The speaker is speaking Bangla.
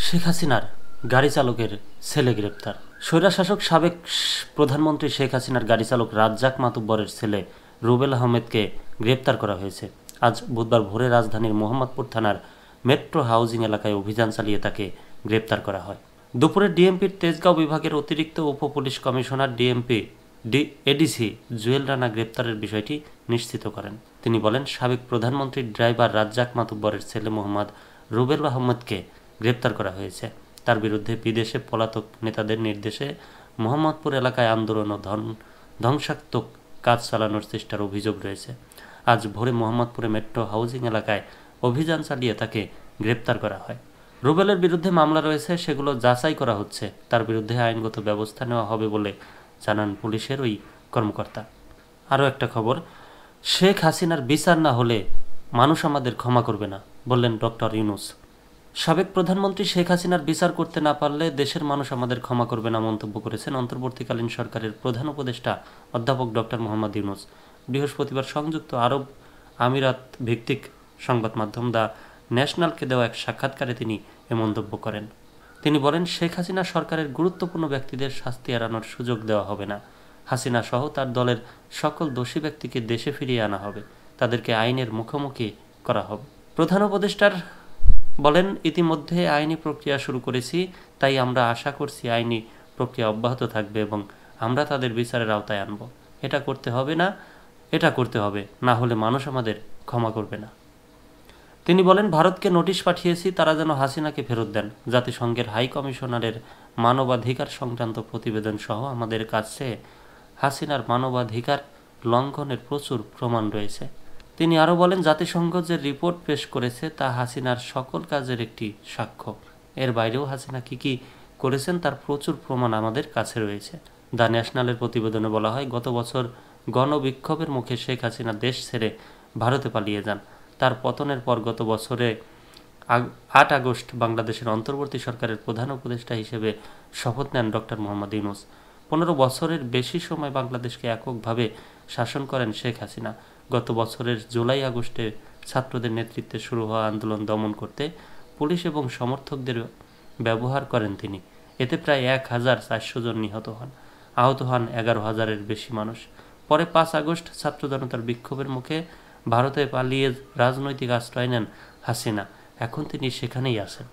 শেখ হাসিনার গাড়ি চালকের ছেলে গ্রেপ্তার। স্বৈরশাসক সাবেক প্রধানমন্ত্রী শেখ হাসিনার গাড়ি চালক রাজ্জাক মাতুব্বরের ছেলে রুবেল আহমেদকে গ্রেপ্তার করা হয়েছে। আজ বুধবার ভোরে রাজধানীর মোহাম্মদপুর থানার মেট্রো হাউজিং এলাকায় অভিযান চালিয়ে তাকে গ্রেপ্তার করা হয়। দুপুরে ডিএমপির তেজগাঁও বিভাগের অতিরিক্ত উপ police commissioner ADC Jewel Rana গ্রেপ্তারের বিষয়টি নিশ্চিত করেন। তিনি বলেন, সাবেক প্রধানমন্ত্রীর ড্রাইভার রাজ্জাক মাতুব্বরের ছেলে মোহাম্মদ রুবেল আহমেদকে গ্রেপ্তার করা হয়েছে। তার বিরুদ্ধে বিদেশে পলাতক নেতাদের নির্দেশে মোহাম্মদপুর এলাকায় আন্দোলন ও ধ্বংসাত্মক কাজ চালানোর চেষ্টার অভিযোগ রয়েছে। আজ ভোরে মোহাম্মদপুরে মেট্রো হাউজিং এলাকায় অভিযান চালিয়ে তাকে গ্রেপ্তার করা হয়। রুবেলের বিরুদ্ধে মামলা রয়েছে, সেগুলো যাচাই করা হচ্ছে। তার বিরুদ্ধে আইনগত ব্যবস্থা নেওয়া হবে বলে জানান পুলিশের ওই কর্মকর্তা। আরও একটা খবর, শেখ হাসিনার বিচার না হলে মানুষ আমাদের ক্ষমা করবে না, বললেন ডক্টর ইউনূস। সাবেক প্রধানমন্ত্রী শেখ হাসিনার বিচার করতে না পারলে দেশের মানুষ আমাদের ক্ষমা করবে না মন্তব্য করেছেন অন্তর্বর্তীকালীন সরকারের প্রধান উপদেষ্টা অধ্যাপক ডক্টর মোহাম্মদ ইউনূস। বৃহস্পতিবার সংযুক্ত আরব আমিরাত ভিত্তিক সংবাদ মাধ্যম দ্য ন্যাশনালকে দেওয়া এক সাক্ষাৎকারে তিনি এ মন্তব্য করেন। তিনি বলেন, শেখ হাসিনা সরকারের গুরুত্বপূর্ণ ব্যক্তিদের শাস্তি এড়ানোর সুযোগ দেওয়া হবে না। হাসিনা সহ তার দলের সকল দোষী ব্যক্তিকে দেশে ফিরিয়ে আনা হবে, তাদেরকে আইনের মুখোমুখি করা হবে। প্রধান উপদেষ্টার বলেন, ইতিমধ্যে আইনি প্রক্রিয়া শুরু করেছি, তাই আমরা আশা করছি আইনি প্রক্রিয়া অব্যাহত থাকবে এবং আমরা তাদের বিচারের আওতায় আনব। এটা করতে হবে, না হলে মানুষ আমাদের ক্ষমা করবে না। তিনি বলেন, ভারতকে নোটিশ পাঠিয়েছি, তারা যেন হাসিনাকে ফেরত দেন। জাতিসংঘের হাই কমিশনারের মানবাধিকার সংক্রান্ত প্রতিবেদন সহ আমাদের কাছে হাসিনার মানবাধিকার লঙ্ঘনের প্রচুর প্রমাণ রয়েছে। তিনি আরও বলেন, জাতিসংঘ যে রিপোর্ট পেশ করেছে তা হাসিনার সকল কাজের একটি সাক্ষ্য। এর বাইরেও হাসিনা কী করেছেন তার প্রচুর প্রমাণ আমাদের কাছে রয়েছে। দ্য ন্যাশনালের প্রতিবেদনে বলা হয়, গত বছর গণবিক্ষোভের মুখে শেখ হাসিনা দেশ ছেড়ে ভারতে পালিয়ে যান। তার পতনের পর গত বছরে 8 আগস্ট বাংলাদেশের অন্তর্বর্তী সরকারের প্রধান উপদেষ্টা হিসেবে শপথ নেন ডক্টর মোহাম্মদ ইউনূস। 15 বছরের বেশি সময় বাংলাদেশকে এককভাবে শাসন করেন শেখ হাসিনা। গত বছরের জুলাই আগস্টে ছাত্রদের নেতৃত্বে শুরু হওয়া আন্দোলন দমন করতে পুলিশ এবং সমর্থকদের ব্যবহার করেন তিনি। এতে প্রায় 1400 জন নিহত হন, আহত হন 11,000-এর বেশি মানুষ। পরে 5 আগস্ট ছাত্র জনতার বিক্ষোভের মুখে ভারতে পালিয়ে রাজনৈতিক আশ্রয় নেন হাসিনা। এখন তিনি সেখানেই আছেন।